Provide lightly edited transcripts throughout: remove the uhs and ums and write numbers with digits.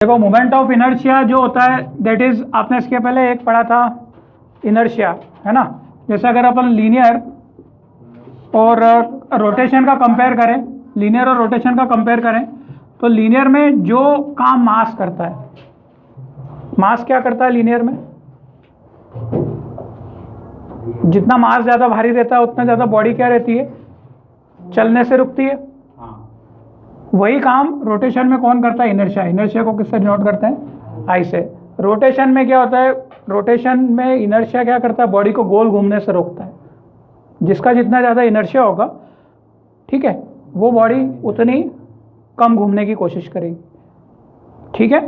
देखो moment of inertia जो होता है दैट इज, आपने इसके पहले एक पढ़ा था इनर्शिया, है ना। जैसे अगर अपन लीनियर और रोटेशन का कंपेयर करें, लीनियर और रोटेशन का कंपेयर करें, तो लीनियर में जो काम मास करता है, मास क्या करता है लीनियर में, जितना मास ज़्यादा भारी रहता है उतना ज़्यादा बॉडी क्या रहती है, चलने से रुकती है। वही काम रोटेशन में कौन करता है, इनर्शिया। इनर्शिया को किससे डिनोट करते हैं, आई से। रोटेशन में क्या होता है, रोटेशन में इनर्शिया क्या करता है, बॉडी को गोल घूमने से रोकता है। जिसका जितना ज़्यादा इनर्शिया होगा, ठीक है, वो बॉडी उतनी कम घूमने की कोशिश करेगी, ठीक है।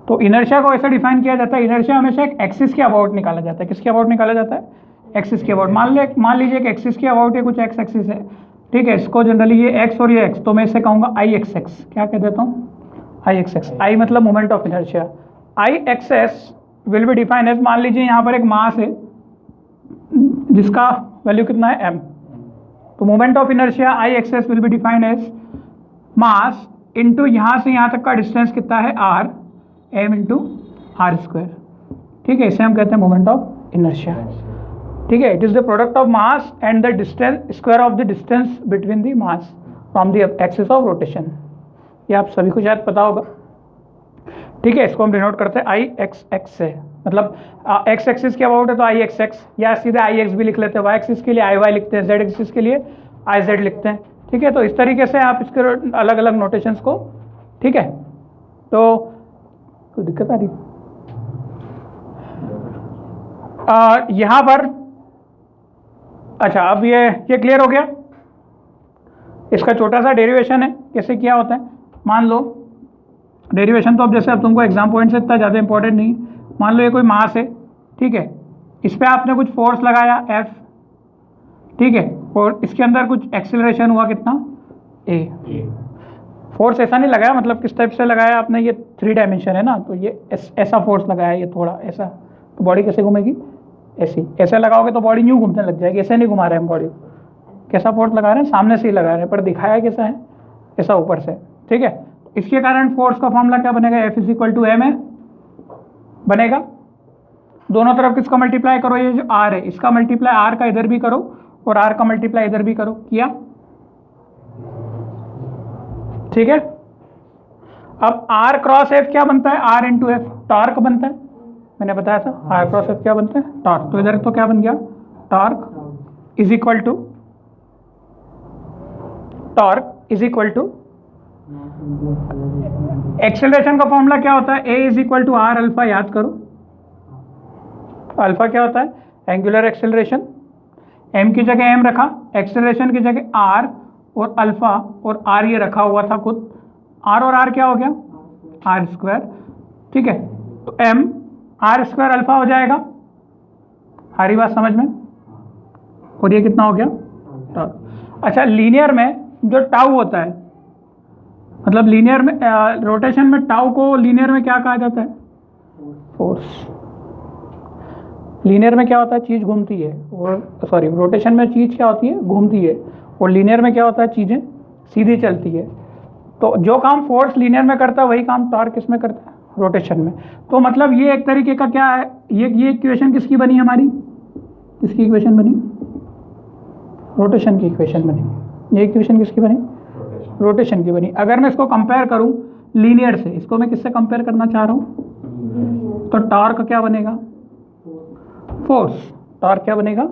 तो इनर्शिया को ऐसे डिफाइन किया जाता है, इनर्शिया हमेशा एक एक्सिस के अबाउट निकाला जाता है। किसके अबाउट निकाला जाता है, एक्सिस के अबाउट। मान लीजिए कि एक्सिस के अबाउट ये कुछ एक्स एक्सिस है, ठीक है। इसको जनरली ये एक्स और ये एक्स, तो मैं इसे कहूँगा आई एक्स एक्स। क्या कह देता हूँ, आई एक्स एक्स। आई मतलब moment of inertia. I x S will be define as, मान लीजिए यहाँ पर एक मास है जिसका वैल्यू कितना है, एम। तो moment of inertia I x S will be define as mass into यहाँ से यहाँ तक का डिस्टेंस कितना है, R, M into R square, ठीक है। इसे हम कहते हैं मोमेंट ऑफ इनर्शिया, ठीक है। It is the product of mass and the distance, square of the distance between the mass from the axis of rotation. ये आप सभी को शायद पता होगा, ठीक है। इसको हम डिनोट करते हैं आई एक्स एक्स से, मतलब एक्स एक्सिस के अबाउट है तो आई एक्स एक्स, या सीधे आई एक्स भी लिख लेते हैं। वाई एक्सिस के लिए आई वाई लिखते हैं, जेड एक्सिस के लिए आई जेड लिखते हैं, ठीक है। तो इस तरीके से आप इसके अलग अलग नोटेशंस को, ठीक है। तो कोई दिक्कत आ रही, यहाँ पर, अच्छा अब ये क्लियर हो गया। इसका छोटा सा डेरिवेशन है, कैसे किया होता है। मान लो डेरिवेशन तो अब जैसे अब तुमको एग्जाम पॉइंट से इतना ज़्यादा इंपॉर्टेंट नहीं। मान लो ये कोई मास है, ठीक है, इस पर आपने कुछ फोर्स लगाया एफ, ठीक है, और इसके अंदर कुछ एक्सेलरेशन हुआ कितना, ए। फोर्स ऐसा नहीं लगाया, मतलब किस टाइप से लगाया आपने, ये 3 डायमेंशन है ना, तो ये ऐसा फोर्स लगाया, ये थोड़ा ऐसा, तो बॉडी कैसे घूमेगी, ऐसी। ऐसे लगाओगे तो बॉडी यूँ घूमने लग जाएगी। ऐसे नहीं घुमा रहे हैं बॉडी, कैसा फोर्स लगा रहे हैं, सामने से ही लगा रहे हैं, पर दिखाया कैसा है, ऐसा ऊपर से, ठीक है। इसके कारण फोर्स का फॉर्मूला क्या बनेगा, F is equal to M है बनेगा। दोनों तरफ किसका मल्टीप्लाई करो, ये जो आर है इसका मल्टीप्लाई आर का इधर भी करो और आर का मल्टीप्लाई इधर भी करो, किया, ठीक है। अब आर क्रॉस एफ क्या बनता है, आर इंटू एफ, टॉर्क बनता है। मैंने बताया था आर क्रॉस एफ क्या बनता है, टॉर्क। तो इधर तो क्या बन गया, torque is equal to, torque is equal to, acceleration का फॉर्मूला क्या होता है, a is equal to r alpha. याद करो अल्फा क्या होता है, एंगुलर एक्सेलरेशन। एम की जगह एम रखा, एक्सेलरेशन की जगह आर, और अल्फा और आर ये रखा हुआ था खुद। आर और आर क्या हो गया, आर स्क्वायर, ठीक है। तो एम आर स्क्वायर अल्फा हो जाएगा, सारी बात समझ में। और ये कितना हो गया, टाउ। अच्छा लीनियर में जो टाउ होता है, मतलब लीनियर में रोटेशन में टाउ को लीनियर में क्या कहा जाता है, फोर्स। लीनियर में क्या होता है, चीज़ घूमती है, और सॉरी रोटेशन में चीज़ क्या होती है, घूमती है, और लीनियर में क्या होता है, चीज़ें सीधी चलती है। तो जो काम फोर्स लीनियर में करता है वही काम टॉर्क किस में करता है, रोटेशन में। तो मतलब ये एक तरीके का क्या है, ये इक्वेशन किसकी बनी हमारी, किसकी इक्वेशन बनी, रोटेशन की इक्वेशन बनी। ये इक्वेशन किसकी बनी, रोटेशन की बनी। अगर मैं इसको कंपेयर करूं लीनियर से, इसको मैं किससे कंपेयर करना चाह रहा हूं, तो टॉर्क क्या बनेगा, फोर्स। टॉर्क क्या बनेगा,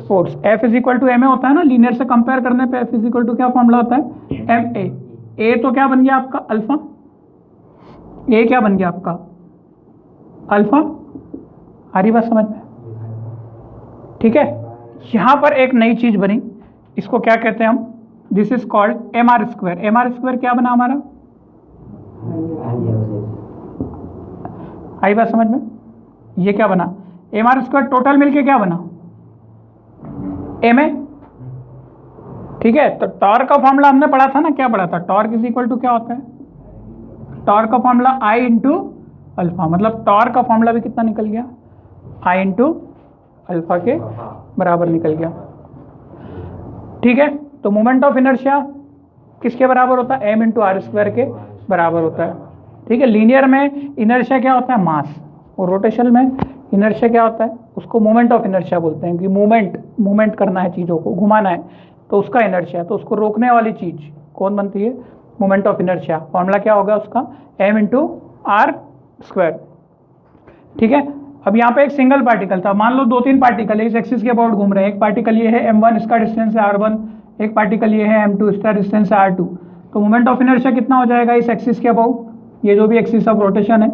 force. F is equal to M A होता है ना, लीनियर से कंपेयर करने पे एफ इज इक्वल टू क्या फॉर्मूला होता है, एम ए। ए तो क्या बन गया आपका, अल्फा। ए क्या बन गया आपका, अल्फा। आ रही बात समझ में, ठीक है। यहां पर एक नई चीज बनी, इसको क्या कहते हैं हम, this is called M R square. M R square क्या बना हमारा, आई बात समझ में। ये क्या बना, एम आर स्क्वायर टोटल मिलके क्या बना, एम ए, ठीक है। तो टॉर्क का फॉर्मूला हमने पढ़ा था ना, क्या पढ़ा था, टॉर्क इज इक्वल टू क्या होता है, टॉर्क का फॉर्मूला आई इंटू अल्फा। मतलब टॉर्क का फॉर्मूला भी कितना निकल गया, आई इंटू अल्फा के बराबर निकल गया, ठीक है। तो मोमेंट ऑफ इनर्शिया किसके बराबर होता है, एम इंटू आर स्क्वायर के बराबर होता है, ठीक है। लीनियर में इनर्शिया क्या होता है? मास। और रोटेशन में इनर्शिया क्या होता है? उसको मोमेंट ऑफ इनर्शिया बोलते हैं कि मूवमेंट करना है, चीज़ों को घुमाना है, तो उसका इनर्शिया। तो उसको रोकने वाली चीज़ कौन बनती है? Moment of inertia. फॉर्मूला क्या होगा उसका? m/r²। ठीक है। अब यहाँ पे एक सिंगल पार्टिकल था, मान लो 2-3 पार्टिकल है इस एक्सिस के अबाउट घूम रहे हैं। एक पार्टिकल ये है m1, इसका डिस्टेंस है r1, एक पार्टिकल ये है m2, इसका डिस्टेंस है r2। तो मोमेंट ऑफ इनर्शिया कितना हो जाएगा इस एक्सिस के अबाउट? ये जो भी एक्सिस ऑफ रोटेशन है,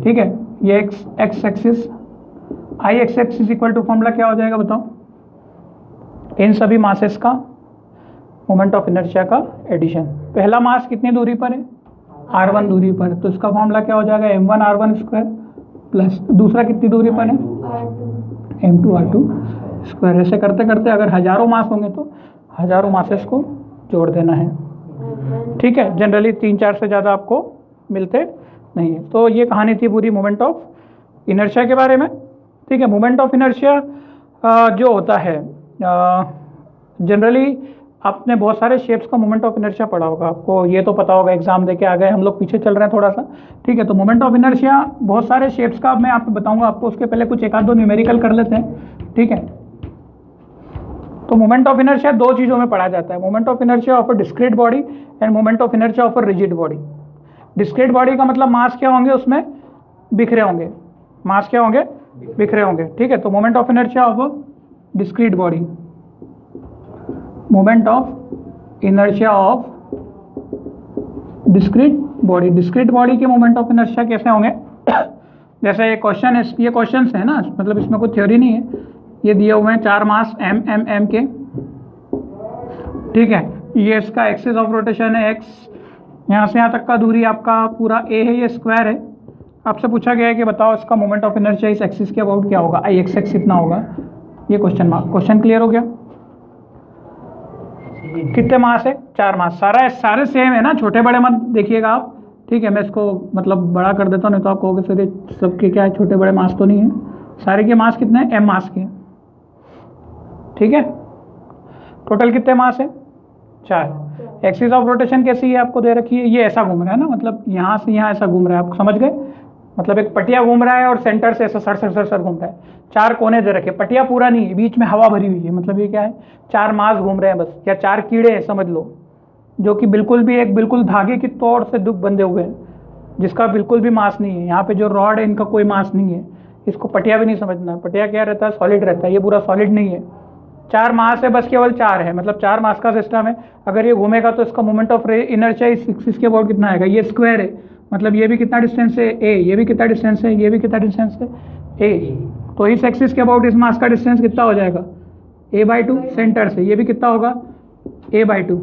ठीक है, ये X axis, I X axis equal to formula क्या हो जाएगा बताओ? इन सभी मासेस का मोमेंट ऑफ इनर्शिया का एडिशन। पहला मास कितनी दूरी पर है? r1 दूरी पर, तो इसका फॉर्मूला क्या हो जाएगा? m1r1² प्लस दूसरा कितनी दूरी पर है? m2r2²। ऐसे करते करते अगर हजारों मास होंगे तो हजारों मासेस को जोड़ देना है। ठीक है। जनरली 3-4 से ज़्यादा आपको मिलते नहीं है। तो ये कहानी थी पूरी मोमेंट ऑफ इनर्शिया के बारे में। ठीक है। मोमेंट ऑफ इनर्शिया जो होता है जनरली आपने बहुत सारे शेप्स का मोमेंट ऑफ इनर्शिया पढ़ा होगा, आपको ये तो पता होगा, एग्जाम देके आ गए, हम लोग पीछे चल रहे हैं थोड़ा सा। ठीक है। तो मोमेंट ऑफ इनर्शिया बहुत सारे शेप्स का मैं आपको बताऊंगा आपको, उसके पहले कुछ एक आध दो न्यूमेरिकल कर लेते हैं। ठीक है। तो मोमेंट ऑफ इनर्शिया दो चीज़ों में पढ़ा जाता है, moment of inertia of a discrete body end moment of inertia of a rigid body. Discrete body का मतलब मास क्या होंगे उसमें? बिखरे होंगे। मास क्या होंगे? बिखरे होंगे। ठीक है। तो moment of inertia of a discrete body, moment of inertia of discrete body. Discrete body के मोमेंट ऑफ इनर्शिया कैसे होंगे? जैसे ये क्वेश्चन है, ये क्वेश्चंस है ना, मतलब इसमें कोई थ्योरी नहीं है, ये दिए हुए हैं 4 मास m m m के। ठीक है। ये इसका एक्सिस ऑफ रोटेशन है x, यहाँ से यहाँ तक का दूरी आपका पूरा a है, ये स्क्वायर है। आपसे पूछा गया है कि बताओ इसका मोमेंट ऑफ इनर्शिया इस एक्सिस के अबाउट क्या होगा? आई एक्स एक्स कितना होगा? ये क्वेश्चन मार्क। क्वेश्चन क्लियर हो गया? कितने मास है? 4 मास। सारे सेम है ना, छोटे बड़े मत देखिएगा आप। ठीक है। मैं इसको मतलब बड़ा कर देता हूँ, नहीं तो आप कहोगे सर सबके क्या है, छोटे बड़े मास तो नहीं है। सारे के मास कितने हैं? m मास के। ठीक है। टोटल कितने मास है? 4। एक्सिस ऑफ रोटेशन कैसी है आपको दे रखी है? ये ऐसा घूम रहा है ना, मतलब यहाँ से यहाँ ऐसा घूम रहा है, आप समझ गए? मतलब एक पटिया घूम रहा है और सेंटर से ऐसा सर घूम रहा है। 4 कोने दे रखे, पटिया पूरा नहीं है, बीच में हवा भरी हुई है। मतलब ये क्या है? 4 मास घूम रहे हैं बस, या 4 कीड़े हैं समझ लो, जो कि बिल्कुल धागे की तोड़ से दुख बंधे हुए हैं, जिसका बिल्कुल भी मास नहीं है। यहाँ पे जो रॉड है इनका कोई मास नहीं है। इसको पटिया भी नहीं समझना। पटिया क्या रहता है? सॉलिड रहता है। ये पूरा सॉलिड नहीं है। 4 मास है बस, केवल 4 है, मतलब 4 मास का सिस्टम है। अगर ये घूमेगा तो इसका मोमेंट ऑफ इनर्शिया इसके अबाउट कितना आएगा? ये स्क्वायर है, मतलब ये भी कितना डिस्टेंस है? a। ये भी कितना डिस्टेंस है? ये भी कितना डिस्टेंस है? a। तो इस एक्सिस के अबाउट इस मास का डिस्टेंस कितना हो जाएगा? a/2 सेंटर से। ये भी कितना होगा? a/2।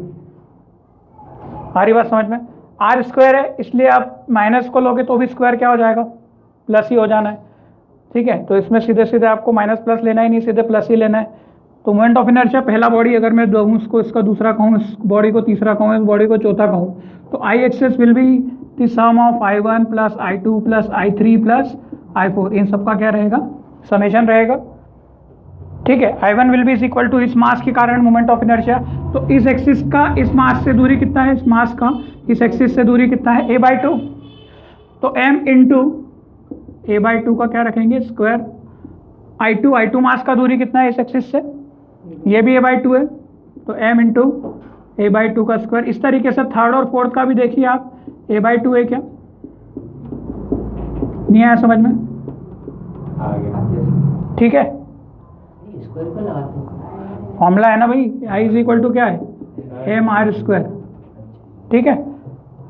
आ रही बात समझ में? r स्क्वायर है, इसलिए आप माइनस को लोगे तो भी स्क्वायर क्या हो जाएगा? प्लस ही हो जाना है। ठीक है। तो इसमें सीधे सीधे आपको माइनस प्लस लेना ही नहीं, सीधे प्लस ही लेना है। तो मोमेंट ऑफ इनर्शिया पहला बॉडी अगर मैं दूँ उसको, इसका दूसरा कहूँ, इस बॉडी को तीसरा कहूँ, इस बॉडी को चौथा कहूँ, तो I axis will be the sum of I1 plus I2 plus I3 plus I4। इन सबका क्या रहेगा? समेशन रहेगा। ठीक है। I1 will be is equal to इस मास के कारण मोमेंट ऑफ इनर्शिया। तो इस एक्सिस का इस मास से दूरी कितना है? इस मास का इस एक्सिस से दूरी कितना है? a/2। तो m इंटू a/2 का क्या रखेंगे? स्क्वायर। I2 मास का दूरी कितना है इस एक्सिस से? ये भी a/2 है, तो m इंटू a/2 का स्क्वायर। इस तरीके से थर्ड और फोर्थ का भी देखिए आप, a/2 है क्या? नहीं आया समझ में? ठीक है। फॉर्मूला है ना भाई, I इज इक्वल टू क्या है? m/r²। ठीक है।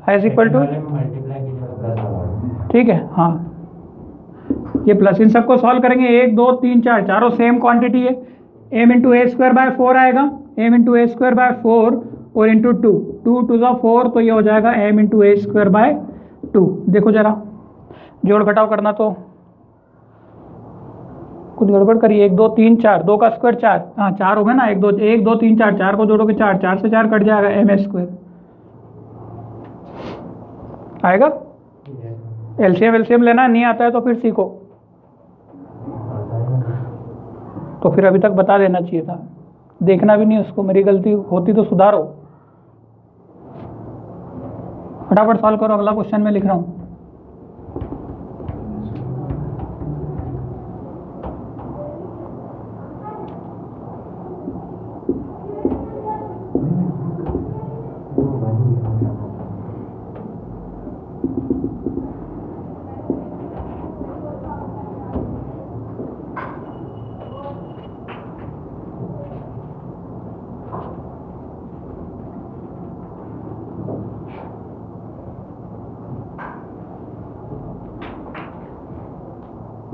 I इज इक्वल टू, ठीक है, हाँ, ये प्लस। इन सबको सॉल्व करेंगे, 1 2 3 4, चारों सेम क्वांटिटी है। m इंटू a²/4 आएगा, m इंटू a²/4 और इंटू 2, 2 2 4, तो ये हो जाएगा m इंटू a²/2। देखो जरा जोड़ घटाव करना तो कुछ गड़बड़ करिए। 1 2 3 4, 2 का स्क्वायर 4, हाँ 4 हो गया ना। 1 2 3 4, 4 को जोड़ोगे 4, 4 से 4 कट जाएगा, m² आएगा। एलसीएम लेना नहीं आता है तो फिर सीखो, तो फिर अभी तक बता देना चाहिए था, देखना भी नहीं उसको। मेरी गलती होती तो सुधारो। फटाफट सॉल्व करो, अगला क्वेश्चन में लिख रहा हूँ।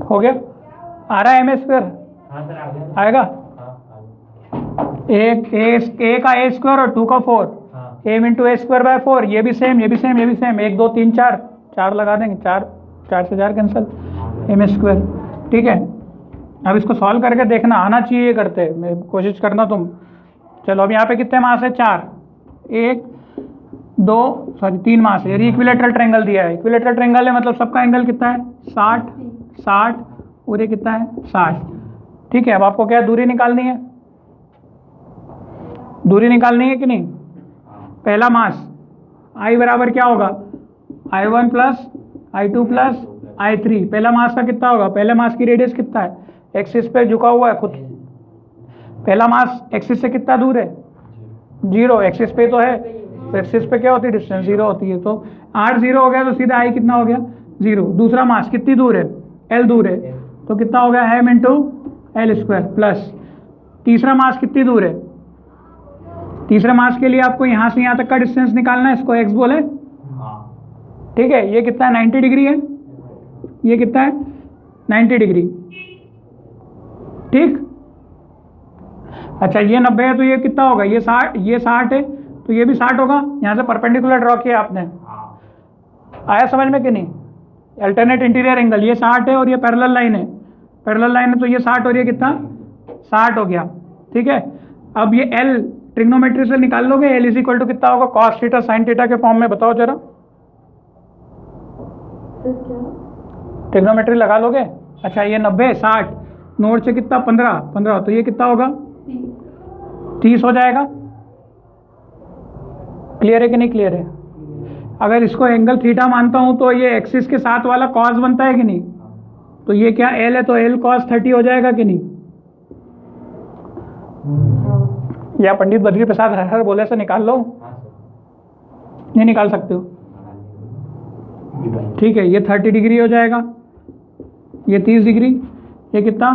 हो गया? आ रहा है एम स्क्वायर? हाँ सर आ गया। आएगा? एक ए का ए स्क्वायर और 2 का 4, M into A square by 4, ये भी सेम, ये भी सेम, ये भी सेम, 1 2 3 4, 4 लगा देंगे, 4 से 4 कैंसिल, एम स्क्वायर। ठीक है, अब इसको सॉल्व करके देखना, आना चाहिए करते, मैं कोशिश करना तुम। चलो अब यहाँ पे कितने मास है? 4, 1 2 सॉरी 3 मास है। ये इक्विलेटरल ट्रायंगल दिया है, इक्विलेटरल ट्रायंगल है मतलब सबका एंगल कितना है? 60 60 और ये कितना है? 60। ठीक है, अब आपको क्या दूरी निकालनी है? दूरी निकालनी है कि नहीं? पहला मास I बराबर क्या होगा? I1 plus I2 plus I3। पहला मास का कितना होगा? पहले मास की रेडियस कितना है? एक्सिस पे झुका हुआ है खुद। पहला मास एक्सिस से कितना दूर है? 0। एक्सिस पे तो है, तो एक्सिस पे क्या होती है? डिस्टेंस 0 होती है। तो 8 0 हो गया, तो सीधा I कितना हो गया? 0। दूसरा मास कितनी दूर है? L दूर है, तो कितना हो गया? m into L square plus तीसरा मास कितनी दूर है? तीसरे मास के लिए आपको यहाँ से यहाँ तक का डिस्टेंस निकालना है, इसको x बोले। ठीक है, ये कितना है? 90 डिग्री है। ये कितना है? 90 डिग्री। ठीक, अच्छा ये 90 है तो ये कितना होगा? ये 60 है तो ये भी 60 होगा। यहाँ से परपेंडिकुलर ड्रॉ किया आपने, आया समझ में कि नहीं? अल्टरनेट इंटीरियर एंगल, ये 60 है और ये पैरेलल लाइन है, पैरेलल लाइन है तो ये 60 और ये कितना? 60 हो गया। ठीक है, अब ये L ट्रिग्नोमेट्री से निकाल लोगे, L इज इक्वल टू कितना होगा? कॉस थीटा साइन थीटा के फॉर्म में, बताओ जरा। ट्रिग्नोमेट्री लगा लोगे? अच्छा ये 90 60 नोट से कितना? 15 तो ये कितना होगा? 30 हो जाएगा। क्लियर है कि नहीं क्लियर है? अगर इसको एंगल थीटा मानता हूं तो ये एक्सिस के साथ वाला कॉस बनता है कि नहीं? तो ये क्या L है, तो L cos 30 हो जाएगा कि नहीं? या पंडित बद्री प्रसाद हर बोले से निकाल लो, नहीं निकाल सकते हो? ठीक है, ये 30 डिग्री हो जाएगा, ये 30 डिग्री, ये कितना?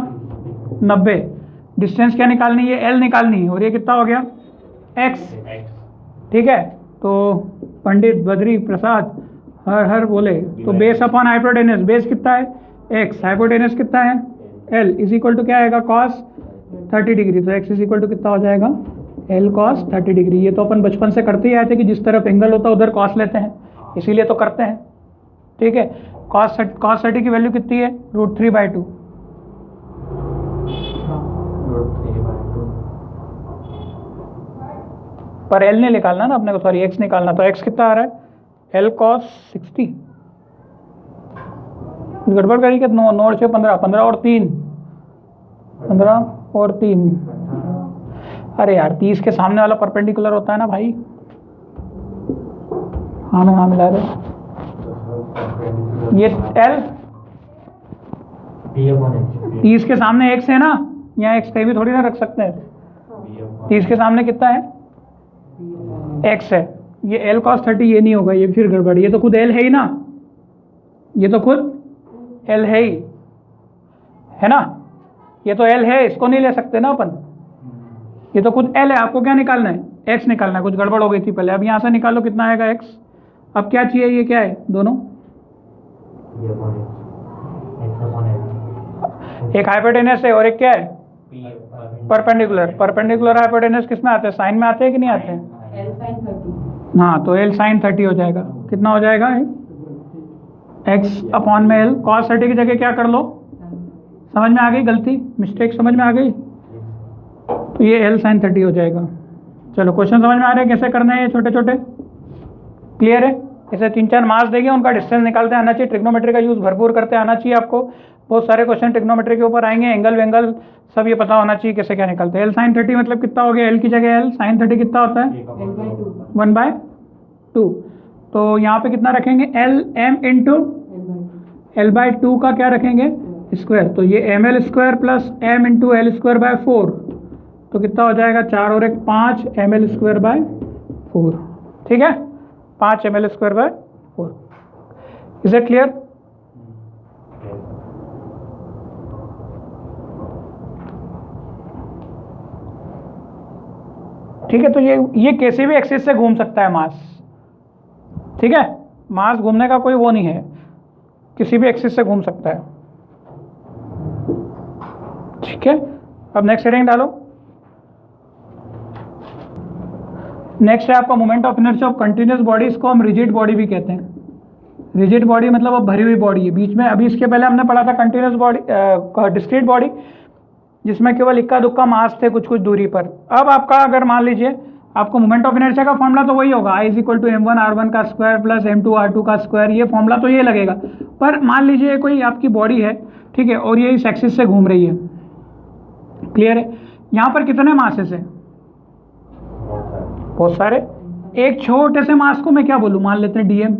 90। डिस्टेंस क्या निकालनी है? L निकालनी है, और ये कितना हो गया? X। ठीक है, तो पंडित बद्री प्रसाद हर बोले, तो बेस अपॉन हाइपोटेनस, बेस कितना है? X, हाइपोटेनस कितना है? L इज इक्वल टू क्या आएगा? cos 30 degree. तो x इज इक्वल टू कितना हो जाएगा? L cos 30 degree. ये तो अपन बचपन से करते ही आए थे कि जिस तरफ एंगल होता है उधर cos लेते हैं, इसीलिए तो करते हैं। ठीक है, cos 30 की वैल्यू कितनी है? √3/2। पर L नहीं निकालना ना अपने को, सॉरी x निकालना। तो x कितना आ रहा है? L cos 60। गड़बड़ करी क्या? 9 से 15 और 3 15 और 3। अरे यार 30 के सामने वाला परपेंडिकुलर होता है ना भाई। हाँ ना, हाँ मिला दे। ये L 30 के सामने x है ना, यहाँ x कहीं भी थोड़ी ना रख सकते हैं। 30 के सामने कितना है? x है। ये L cos 30 ये नहीं होगा, ये फिर गड़बड़। ये तो खुद L है ही ना, ये तो खुद L है ही, है ना? ये तो L है, इसको नहीं ले सकते ना अपन। ये तो खुद L है, आपको क्या निकालना है? x निकालना है। कुछ गड़बड़ हो गई थी पहले, अब यहाँ से निकालो कितना आएगा x। अब क्या चाहिए? ये क्या है? दोनों एक हाइपोटेनस है और एक क्या है? परपेंडिकुलर। परपेंडिकुलर हाइपोटेनस किस में आते हैं? साइन में आते हैं कि नहीं आते हैं? हाँ, तो L sin 30 हो जाएगा। कितना हो जाएगा? x अपॉन में L cos 30 की जगह क्या कर लो? समझ में आ गई गलती, मिस्टेक समझ में आ गई? तो ये L sin 30 हो जाएगा। चलो क्वेश्चन समझ में आ रहे हैं कैसे करना है? ये छोटे छोटे क्लियर है? ऐसे 3-4 मार्क्स देंगे, उनका डिस्टेंस निकालते आना चाहिए। ट्रिग्नोमेट्री का यूज़ भरपूर करते आना चाहिए आपको। बहुत सारे क्वेश्चन ट्रिग्नोमेट्री के ऊपर आएंगे, एंगल वेंगल सब ये पता होना चाहिए कैसे क्या निकलते हैं। L sin 30 मतलब कितना हो गया? L की जगह L sin 30 कितना होता है? 1/2। तो यहाँ पे कितना रखेंगे? L m इंटू L/2 का क्या रखेंगे? स्क्वायर। तो ये ml square plus m into L square by 4, तो कितना हो जाएगा? 4 और 1 5 ml स्क्वायर बाय 4। ठीक है, 5 ml square by 4। Is it clear? ठीक है, तो ये किसी भी एक्सिस से घूम सकता है मास। ठीक है, मास घूमने का कोई वो नहीं है, किसी भी एक्सिस से घूम सकता है। ठीक है, अब नेक्स्ट हेडिंग डालो। नेक्स्ट है आपका moment of inertia of continuous body, इसको हम रिजिड बॉडी भी कहते हैं। रिजिड बॉडी मतलब अब भरी हुई बॉडी है। बीच में अभी इसके पहले हमने पढ़ा था कंटिन्यूस बॉडी, डिस्क्रीट बॉडी, जिसमें केवल इक्का दुक्का मास थे कुछ कुछ दूरी पर। अब आपका अगर मान लीजिए आपको मोमेंट ऑफ इनर्शिया का फॉर्मूला तो वही होगा, I = m1r1 का स्क्वायर प्लस m2r2 का स्क्वायर, ये फॉर्मूला तो ये लगेगा। पर मान लीजिए कोई आपकी बॉडी है, ठीक है, और ये इस एक्सिस से घूम रही है, क्लियर है। यहाँ पर कितने मासेस है? बहुत सारे। एक छोटे से मास को मैं क्या बोलूँ, मान लेते हैं dm।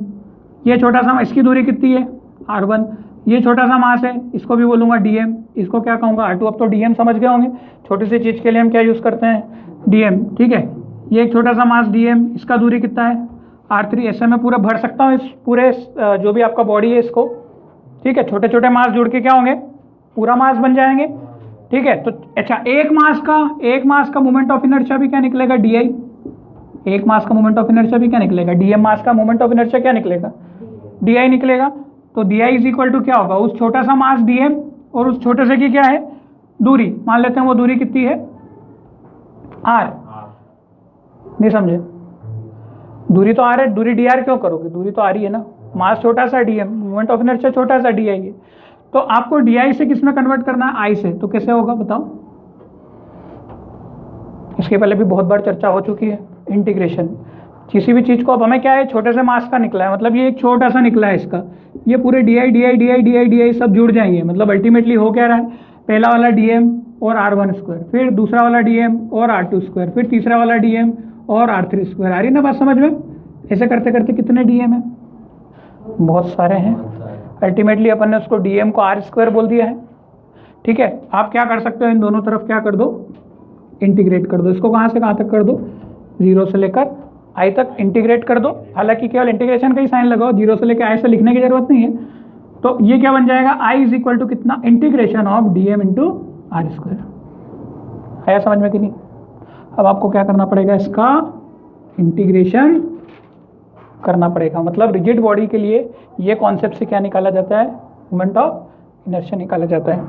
ये छोटा सा, इसकी दूरी कितनी है r1, ये छोटा सा मास है, इसको भी बोलूँगा dm, इसको क्या कहूँगा r2। अब तो dm समझ गए होंगे, छोटी सी चीज़ के लिए हम क्या यूज़ करते हैं, dm, ठीक है। ये एक छोटा सा मास dm, इसका दूरी कितना है r3। ऐसे मैं पूरा भर सकता हूँ इस पूरे जो भी आपका बॉडी है इसको, ठीक है। छोटे छोटे मास जुड़ के क्या होंगे, पूरा मास बन जाएंगे, ठीक है। तो अच्छा, एक मास का मोमेंट ऑफ इनर्शिया भी क्या निकलेगा, di। एक मास का मोमेंट ऑफ इनर्शिया भी क्या निकलेगा, dm। मास का मोमेंट ऑफ इनर्शिया क्या निकलेगा, di निकलेगा। तो di = क्या होगा, उस छोटा सा मास dm और उस छोटे से की क्या है, दूरी। मान लेते हैं वो दूरी कितनी है, r। नहीं समझे, दूरी तो r है, दूरी dr क्यों करोगे, दूरी तो r ही है ना। मास छोटा सा dm, मोमेंट ऑफ इनर्शिया छोटा सा di है। तो आपको di से किस में कन्वर्ट करना है, i से। तो कैसे होगा बताओ, इसके पहले भी बहुत बार चर्चा हो चुकी है। इंटीग्रेशन, किसी भी चीज़ को, अब हमें क्या है, छोटे से मास का निकला है, मतलब ये एक छोटा सा निकला है इसका, ये पूरे di सब जुड़ जाएंगे। मतलब अल्टीमेटली हो क्या रहा है, पहला वाला dm और r1 स्क्वायर, फिर दूसरा वाला dm और r2 स्क्वायर, फिर तीसरा वाला dm और r3 स्क्वायर। आ रही ना बात समझ में। ऐसे करते करते कितने dm है, बहुत सारे हैं। अल्टीमेटली अपन ने उसको dm को r स्क्वायर बोल दिया है, ठीक है। आप क्या कर सकते हो, इन दोनों तरफ क्या कर दो, इंटीग्रेट कर दो। इसको कहाँ से कहाँ तक कर दो, 0 से लेकर i तक इंटीग्रेट कर दो। हालांकि केवल इंटीग्रेशन का ही साइन लगाओ, 0 से लेकर i से लिखने की जरूरत नहीं है। तो ये क्या बन जाएगा, i = कितना, integration of dm × r square. आया समझ में कि नहीं। अब आपको क्या करना पड़ेगा, इसका इंटीग्रेशन करना पड़ेगा। मतलब रिजिड बॉडी के लिए ये कॉन्सेप्ट से क्या निकाला जाता है, मोमेंट ऑफ इनर्शिया निकाला जाता है।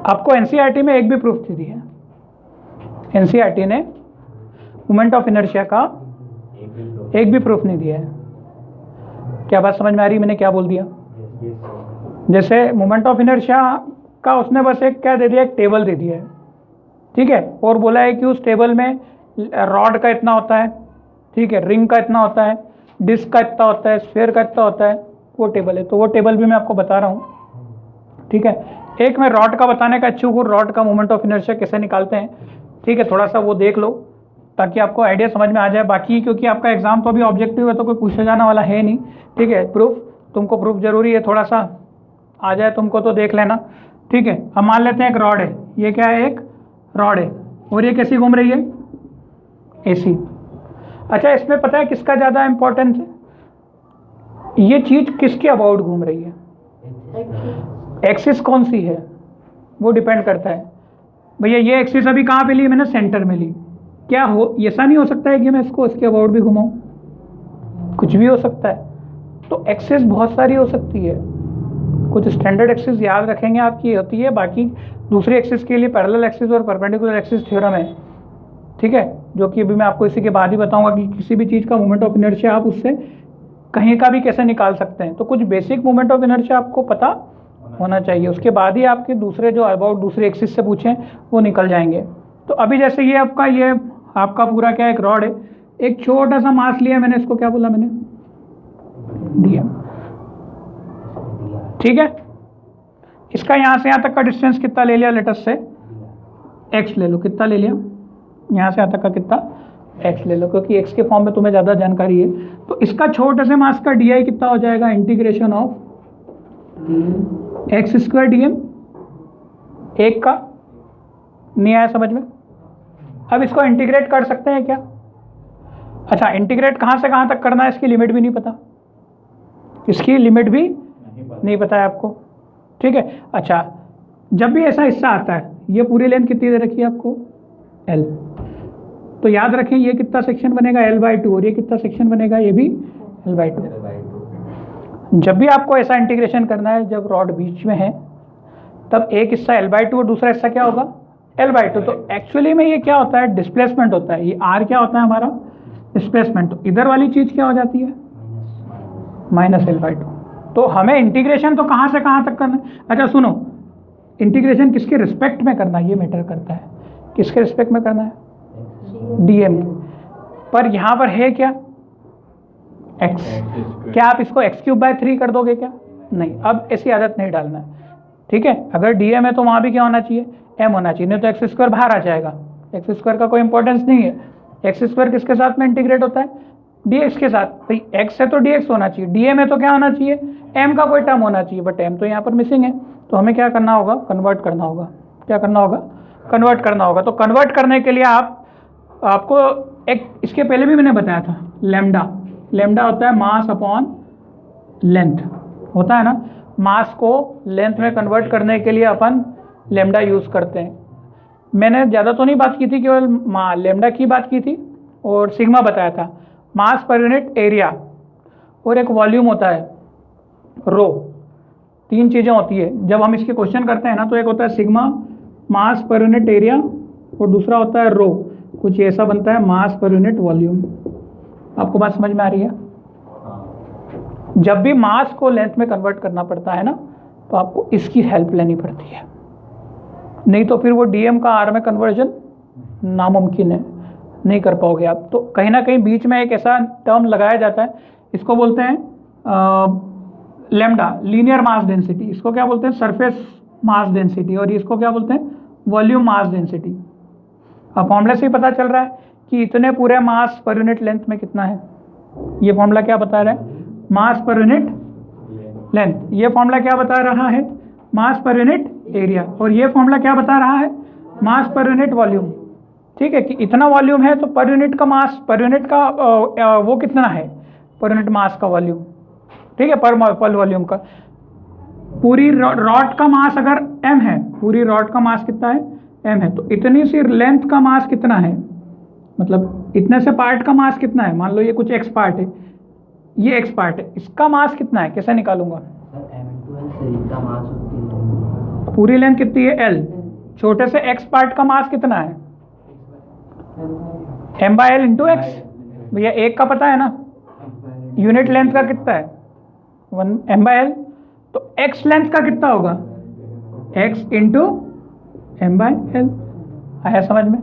आपको एनसीईआरटी में एक भी प्रूफ नहीं दिया है, एनसीईआरटी ने मोमेंट ऑफ इनर्शिया का एक भी प्रूफ नहीं दिया है। क्या बात समझ में आ रही, मैंने क्या बोल दिया। जैसे मोमेंट ऑफ इनर्शिया का उसने बस एक क्या दे दिया, एक टेबल दे दिया है, ठीक है। और बोला है कि उस टेबल में रॉड का इतना होता है, ठीक है, रिंग का इतना होता है, डिस्क का इतना होता है, स्फीयर का इतना होता है, वो टेबल है। तो वो टेबल भी मैं आपको बता रहा हूँ, ठीक है। एक मैं रॉड का बताने का इच्छुक हूँ, रॉड का मोमेंट ऑफ इनर्शिया कैसे निकालते हैं, ठीक है। थोड़ा सा वो देख लो ताकि आपको आइडिया समझ में आ जाए। बाकी क्योंकि आपका एग्जाम तो अभी ऑब्जेक्टिव है तो कोई पूछा जाने वाला है नहीं, ठीक है। प्रूफ, तुमको प्रूफ जरूरी है, थोड़ा सा आ जाए तुमको तो देख लेना, ठीक है। अब मान लेते हैं एक रॉड है, ये क्या है, एक रॉड है, और ये कैसी घूम रही है, ऐसी। अच्छा, इसमें पता है किसका ज़्यादा इम्पोर्टेंस है, ये चीज़ किसके अबाउट घूम रही है, एक्सिस कौन सी है, वो डिपेंड करता है। भैया ये एक्सिस अभी कहाँ पे ली मैंने, सेंटर में ली। क्या हो, ऐसा नहीं हो सकता है कि मैं इसको इसके अबाउट भी घुमाऊं, कुछ भी हो सकता है। तो एक्सिस बहुत सारी हो सकती है, कुछ स्टैंडर्ड एक्सिस याद रखेंगे आपकी होती है, बाकी दूसरी एक्सिस के लिए पैरेलल एक्सिस और परपेंडिकुलर एक्सिस थ्योरम है, ठीक है, जो कि अभी मैं आपको इसी के बाद ही बताऊंगा कि किसी भी चीज़ का मोमेंट ऑफ इनर्शिया आप उससे कहीं का भी कैसे निकाल सकते हैं। तो कुछ बेसिक मोमेंट ऑफ इनर्शिया आपको पता होना चाहिए, उसके बाद ही आपके दूसरे जो अबाउट दूसरे एक्सिस से पूछें वो निकल जाएंगे। तो अभी जैसे ये आपका पूरा क्या एक रॉड है, एक छोटा सा मास लिया मैंने, इसको क्या बोला मैंने, dm, ठीक है। इसका यहाँ से यहाँ तक का डिस्टेंस कितना ले लिया, लेटस से x ले लो, कितना ले लिया, यहाँ से यहाँ तक का कितना x ले लो, क्योंकि x के फॉर्म में तुम्हें ज़्यादा जानकारी है। तो इसका छोटे से मास का di कितना हो जाएगा, इंटीग्रेशन ऑफ x² dm, एक का। नहीं आया समझ में। अब इसको इंटीग्रेट कर सकते हैं क्या, अच्छा इंटीग्रेट कहाँ से कहाँ तक करना है, इसकी लिमिट भी नहीं पता, इसकी लिमिट भी नहीं पता है आपको, ठीक है। अच्छा, जब भी ऐसा हिस्सा आता है, ये पूरी लेंथ कितनी दे रखी है आपको, L, तो याद रखें ये कितना सेक्शन बनेगा, L/2, और ये कितना सेक्शन बनेगा, ये भी L/2। जब भी आपको ऐसा इंटीग्रेशन करना है, जब रॉड बीच में है, तब एक हिस्सा L/2 और दूसरा हिस्सा क्या होगा L/2। तो एक्चुअली में ये क्या होता है, डिस्प्लेसमेंट होता है। ये R क्या होता है हमारा, डिस्प्लेसमेंट। तो इधर वाली चीज़ क्या हो जाती है, -L/2। तो हमें इंटीग्रेशन तो कहाँ से कहाँ तक करना है। अच्छा सुनो, इंटीग्रेशन किसके रिस्पेक्ट में करना है ये मैटर करता है। किसके रिस्पेक्ट में करना है, dm। पर यहाँ पर है क्या, x। क्या आप इसको x³/3 कर दोगे क्या, नहीं। अब ऐसी आदत नहीं डालना है, ठीक है। अगर dm है तो वहाँ भी क्या होना चाहिए, m होना चाहिए, नहीं तो x² बाहर आ जाएगा। x² का कोई इंपॉर्टेंस नहीं है। x² किसके साथ में इंटीग्रेट होता है, dx के साथ। भाई x है तो dx होना चाहिए, dm है तो क्या होना चाहिए, m का कोई टर्म होना चाहिए, बट m तो यहाँ पर मिसिंग है। तो हमें क्या करना होगा, कन्वर्ट करना होगा। क्या करना होगा, कन्वर्ट करना होगा। तो कन्वर्ट करने के लिए आपको एक, इसके पहले भी मैंने बताया था, लैम्डा होता है मास अपॉन लेंथ, होता है ना। मास को लेंथ में कन्वर्ट करने के लिए अपन लैम्डा यूज़ करते हैं। मैंने ज़्यादा तो नहीं बात की थी, केवल लैम्डा की बात की थी और सिग्मा बताया था। मास पर यूनिट एरिया और एक वॉल्यूम होता है रो। तीन चीज़ें होती है जब हम इसके क्वेश्चन करते हैं ना। तो एक होता है सिग्मा मास पर यूनिट एरिया और दूसरा होता है रो। कुछ ऐसा बनता है मास पर यूनिट वॉल्यूम। आपको बात समझ में आ रही है। जब भी मास को लेंथ में कन्वर्ट करना पड़ता है ना, तो आपको इसकी हेल्प लेनी पड़ती है, नहीं तो फिर वो डीएम का आर में कन्वर्जन नामुमकिन है, नहीं कर पाओगे आप। तो कहीं ना कहीं बीच में एक ऐसा टर्म लगाया जाता है, इसको बोलते हैं लैम्डा, लीनियर मास डेंसिटी। इसको क्या बोलते हैं, सरफेस मास डेंसिटी। और इसको क्या बोलते हैं, वॉल्यूम मास डेंसिटी। अब फॉर्मूला से ही पता चल रहा है कि इतने पूरे मास पर यूनिट लेंथ में कितना है। ये फॉर्मूला क्या बता रहा है, मास पर यूनिट लेंथ। ये फॉर्मूला क्या बता रहा है, मास पर यूनिट एरिया। और ये फॉर्मूला क्या बता रहा है, मास पर यूनिट वॉल्यूम। ठीक है, कि इतना वॉल्यूम है तो पर यूनिट का मास, पर यूनिट का वो कितना है, पर यूनिट मास का वॉल्यूम। ठीक है, पर वॉल्यूम का। पूरी रॉड का मास अगर m है, पूरी रॉड का मास कितना है, m है, तो इतनी सी लेंथ का मास कितना है, मतलब इतने से पार्ट का मास कितना है। मान लो ये कुछ x पार्ट है, ये x पार्ट है, इसका मास कितना है, कैसे निकालूंगा। पूरी लेंथ कितनी है l, छोटे से x पार्ट का मास कितना है, m/l इंटू x। भैया एक का पता है ना, यूनिट लेंथ का कितना है 1 m/l, तो x लेंथ का कितना होगा, x इंटू m/l। आया समझ में।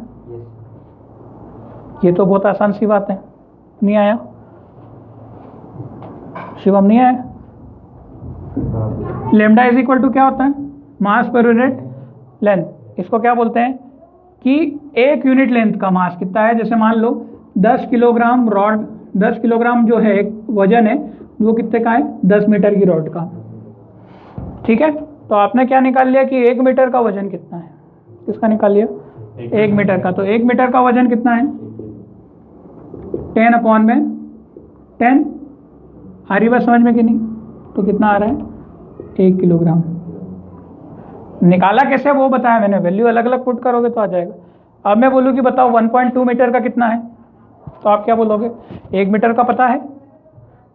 ये तो बहुत आसान सी बात है। नहीं आया शिवम, नहीं आया। लेमडा इज इक्वल टू क्या होता है, मास पर यूनिट लेंथ। इसको क्या बोलते हैं कि एक यूनिट लेंथ का मास कितना है। जैसे मान लो 10 किलोग्राम रॉड, 10 किलोग्राम जो है एक वजन है, वो कितने का है, 10 मीटर की रॉड का। ठीक है, तो आपने क्या निकाल लिया कि 1 मीटर का वजन कितना है, किसका निकाल लिया, 1 मीटर का। तो 1 मीटर का वजन कितना है, 10 अपॉन में 10। आ रही बात समझ में कि नहीं। तो कितना आ रहा है, 1 किलोग्राम। निकाला कैसे वो बताया मैंने, वैल्यू अलग अलग पुट करोगे तो आ जाएगा। अब मैं बोलूँ कि बताओ 1.2 मीटर का कितना है, तो आप क्या बोलोगे, 1 मीटर का पता है,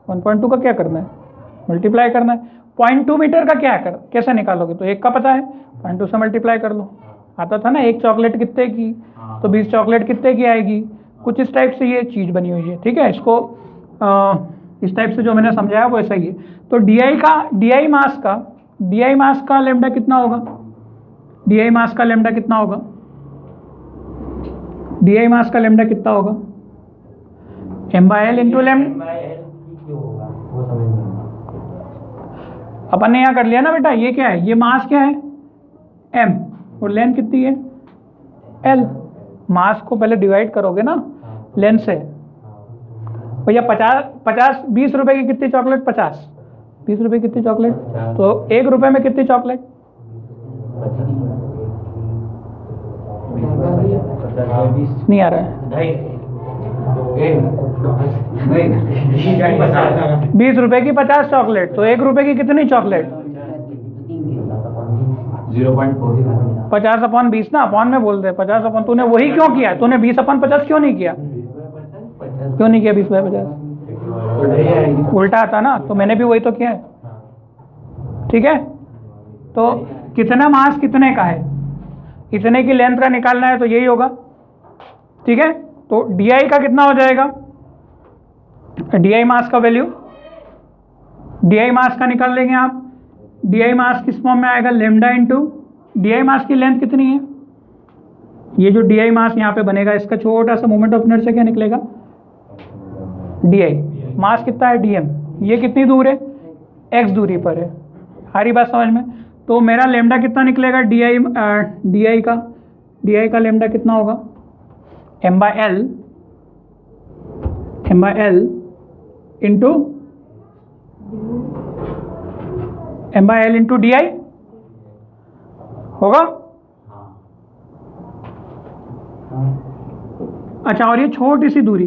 1.2 का क्या करना है, मल्टीप्लाई करना है। 0.2 मीटर का क्या कर, कैसे निकालोगे, तो 1 का पता है, 0.2 से मल्टीप्लाई कर लो। आता था ना, एक चॉकलेट कितने की, तो 20 चॉकलेट कितने की आएगी। कुछ इस टाइप से ये चीज़ बनी हुई है। ठीक है, इसको इस टाइप से जो मैंने समझाया वो ऐसा ही है। तो डी आई मास का लैम्डा कितना होगा, डी आई मास का लैम्डा कितना होगा, डी आई मास का लैम्डा कितना होगा, m/l इंटू लैम्डा। अपन ने यहाँ कर लिया ना बेटा, ये क्या है, ये मास क्या है m और लेंथ कितनी है l। मास को पहले डिवाइड करोगे ना लेंथ से। भैया 20 रुपए की कितनी चॉकलेट, 20 रुपए की कितनी चॉकलेट, तो 1 रुपए में कितनी चॉकलेट, नहीं आ रहा है। 20 रुपए की 50 चॉकलेट, तो 1 रुपए की कितनी चॉकलेट, 50/20 ना, अपॉन में बोल दे 50 तूने वही क्यों किया, तूने 20/50 क्यों नहीं किया, क्यों नहीं किया 20/50, उल्टा आता ना, तो मैंने भी वही तो किया है। ठीक है, तो कितना मास कितने का है, इतने की लेंथ का निकालना है तो यही होगा, ठीक है। तो डी का कितना हो जाएगा, डी मास का वैल्यू, डी मास का निकाल लेंगे आप। डी मास किस फॉर्म में आएगा, लेमडा इंटू डी मास की लेंथ कितनी है, ये जो डी मास यहाँ पे बनेगा इसका छोटा सा मोमेंट ऑफ इनर्शिया क्या निकलेगा, डी मास कितना है डीएम, ये कितनी दूर है, एक्स दूरी पर है, सारी बात समझ में। तो मेरा लेमडा कितना निकलेगा डी का लेमडा कितना होगा, M by L into M by L into D होगा। अच्छा, और ये छोटी सी दूरी,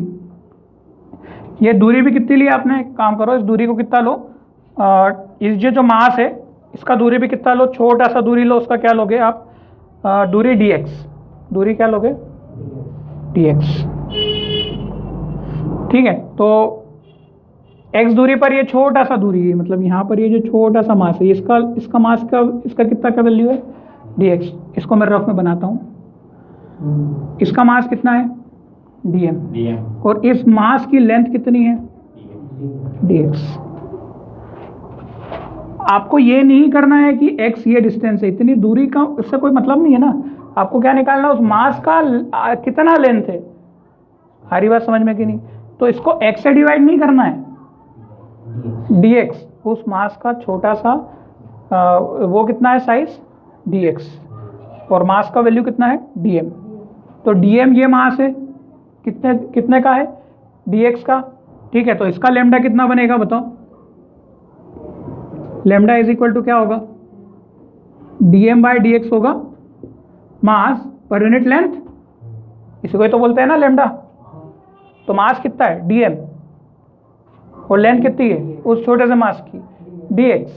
ये दूरी भी कितनी ली आपने, काम करो इस दूरी को कितना लो, इस जो मास है इसका दूरी भी कितना लो, छोटा सा दूरी लो, उसका क्या लोगे आप, दूरी dx, दूरी क्या लोगे dx, ठीक है। तो x दूरी पर ये छोटा सा दूरी है, मतलब यहाँ पर ये जो छोटा सा मास है इसका मास का, इसका कितना का वैल्यू है dx, इसको मैं रफ में बनाता हूँ, इसका मास कितना है dm, और इस मास की लेंथ कितनी है dx। आपको ये नहीं करना है कि x ये डिस्टेंस है, इतनी दूरी का उससे कोई मतलब नहीं है ना, आपको क्या निकालना है, उस मास का कितना लेंथ है, सारी बात समझ में कि नहीं। तो इसको x से डिवाइड नहीं करना है, dx उस मास का छोटा सा वो कितना है साइज dx, और मास का वैल्यू कितना है dm। तो dm ये मास है, कितने का है dx का, ठीक है। तो इसका लेमडा कितना बनेगा बताओ, लेमडा इज इक्वल टू क्या होगा, dm बाई dx होगा, मास पर यूनिट लेंथ, इसी को तो बोलते हैं ना लेमडा। तो मास कितना है dm और लेंथ कितनी है उस छोटे से मास की dx,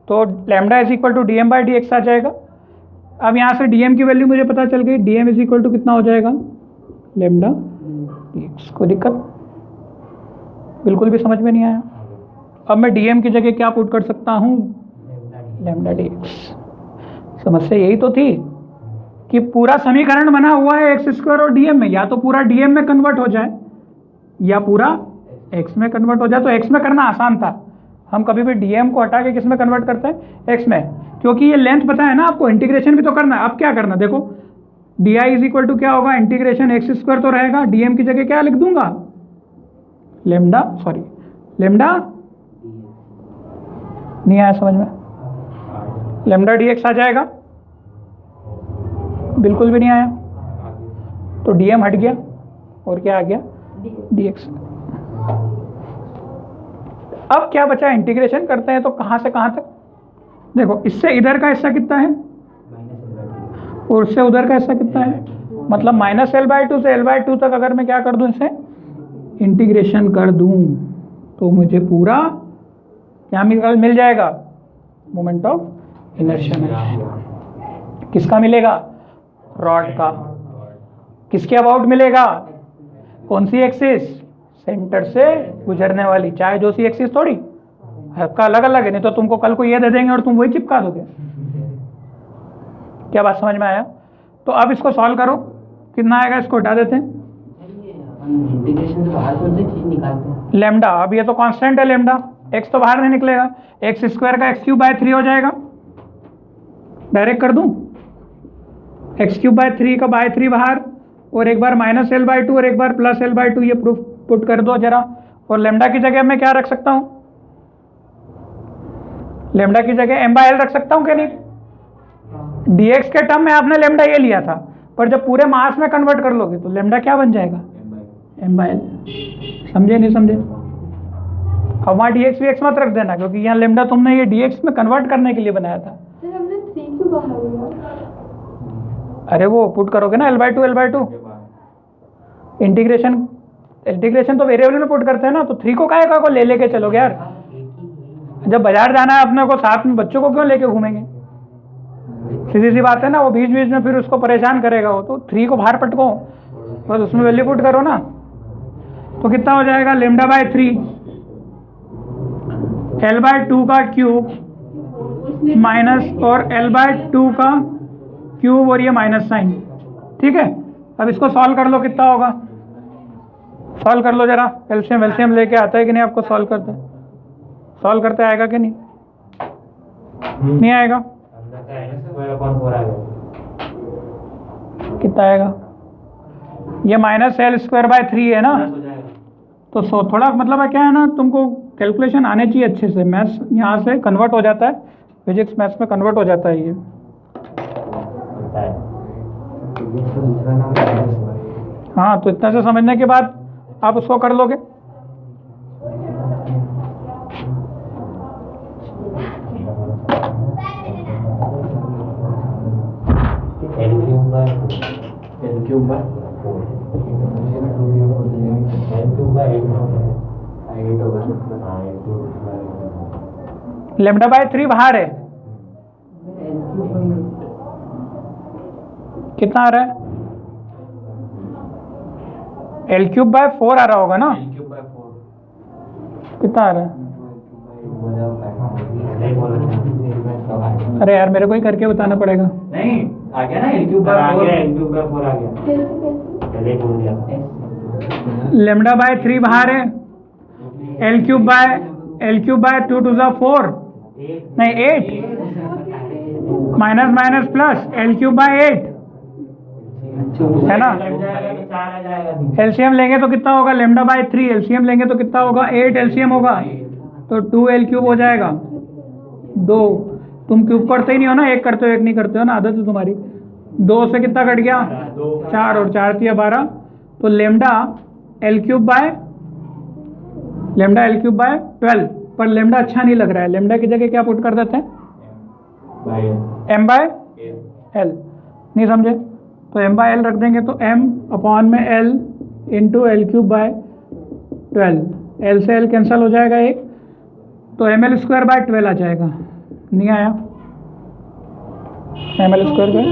तो lambda is equal to dm by dx आ जाएगा। अब यहाँ से dm की वैल्यू मुझे पता चल गई, dm इज इक्वल टू कितना हो जाएगा, लेमडा dx। कोई दिक्कत, बिल्कुल भी समझ में नहीं आया। अब मैं dm की जगह क्या पुट कर सकता हूँ, लेमडा dx। समस्या यही तो थी कि पूरा समीकरण बना हुआ है एक्स स्क्वायर और dm में, या तो पूरा dm में कन्वर्ट हो जाए या पूरा x में कन्वर्ट हो जाए। तो x में करना आसान था, हम कभी भी dm को हटा के किस में कन्वर्ट करते हैं, x में, क्योंकि ये लेंथ पता है ना आपको, इंटीग्रेशन भी तो करना है। अब क्या करना, देखो डी इज इक्वल टू क्या होगा, इंटीग्रेशन एक्स स्क्वायर तो रहेगा, dm की जगह क्या लिख दूंगा, लेमडा, सॉरी लेमडा नहीं आया समझ में, लेमडा dx आ जाएगा, बिल्कुल भी नहीं आया। तो dm हट गया और क्या आ गया dx। अब क्या बचा, इंटीग्रेशन करते हैं तो कहां से कहां तक, देखो इससे इधर का हिस्सा कितना है और उससे उधर का हिस्सा कितना है, मतलब -L/2 से L/2 तक अगर मैं क्या कर दूं, इसे इंटीग्रेशन कर दूं तो मुझे पूरा क्या मिल जाएगा, मोमेंट ऑफ इनर्शिया मिल जाएगा। किसका मिलेगा, रॉड का। किसके अबाउट मिलेगा, कौन सी एक्सिस, सेंटर से गुजरने वाली, चाहे जो सी एक्सिस थोड़ी, सबका अलग अलग है, नहीं तो तुमको कल को ये दे देंगे और तुम वही चिपका दोगे। क्या बात समझ में आया। तो अब इसको सॉल्व करो, कितना आएगा, इसको हटा देते हैं, इंटीग्रेशन से बाहर कौन सी चीज निकालते हैं, लेमडा। अब ये तो कांस्टेंट है लेमडा, x तो बाहर नहीं निकलेगा, एक्स स्क्वायर का x³/3 हो जाएगा, डायरेक्ट कर दूं, x³/3 का /3 बाहर, और एक बार -L/2 और एक बार +L/2, ये प्रूफ पुट कर दो जरा। और लेमडा की जगह मैं क्या रख सकता हूं, लेमडा की जगह m/L रख सकता हूं क्या नहीं, dx के टर्म में आपने लेमडा ये लिया था, पर जब पूरे मास में कन्वर्ट कर लोगे तो लेमडा क्या बन जाएगा, m/L। समझे नहीं समझे। अब वहाँ dx भी x मत रख देना, क्योंकि यहाँ लेमडा तुमने ये dx में कन्वर्ट करने के लिए बनाया था। सर हमने 3 क्यों बाहर लिया? अरे वो पुट करोगे ना L/2 इंटीग्रेशन तो वेरिएबल में पुट करते हैं ना, तो 3 को काहे को ले लेके चलोगे यार, जब बाजार जाना है अपने को, साथ में बच्चों को क्यों लेके घूमेंगे, सीधी सी बात है ना। वो बीच बीच में फिर उसको परेशान करेगा वो, तो 3 को बाहर पटको, बस उसमें वैल्यू पुट करो ना। तो कितना हो जाएगा, λ/3 L/2 का क्यूब माइनस और L/2 का क्यूब और ये माइनस साइन। ठीक है, अब इसको सॉल्व कर लो, कितना होगा? सॉल्व कर लो जरा, एलसीएम लेके आता है कि नहीं आपको? सॉल्व करते आएगा कि नहीं? नहीं आएगा? कितना आएगा? ये -L²/3 है ना, तो थोड़ा मतलब है क्या है ना, तुमको कैलकुलेशन आने चाहिए अच्छे से। मैथ्स यहाँ से कन्वर्ट हो जाता है, फिजिक्स मैथ्स में कन्वर्ट हो जाता है ये। हाँ, तो इतना से समझने के बाद आप उसको कर लोगे। λ/3 बाहर है, कितना आ रहा है? L³/4 आ रहा होगा ना? कितना आ रहा है? अरे यार, मेरे को ही करके बताना पड़ेगा। नहीं आ गया ना, L³/4 आ गया। λ/3 बाहर है, L³/2 to the 4 नहीं 8 माइनस प्लस L³/8 है ना। एलसीएम लेंगे तो कितना होगा? λ/3 एलसीएम लेंगे तो कितना होगा? 8 एलसीएम होगा, तो 2L³ हो जाएगा। 2 तुम क्यूब करते ही नहीं हो ना, एक करते हो एक नहीं करते हो ना, आदत है तुम्हारी। 2 से कितना कट गया? 4 और 4 थी 12, तो λ/L³/12। पर लेमडा अच्छा नहीं लग रहा है, लेमडा की जगह क्या पुट कर देते हैं? m/l। नहीं समझे? तो m/l रख देंगे, तो m/l इंटू L³/12। l से l कैंसिल हो जाएगा एक, तो ml²/12 आ जाएगा। नहीं आया? ml²/12।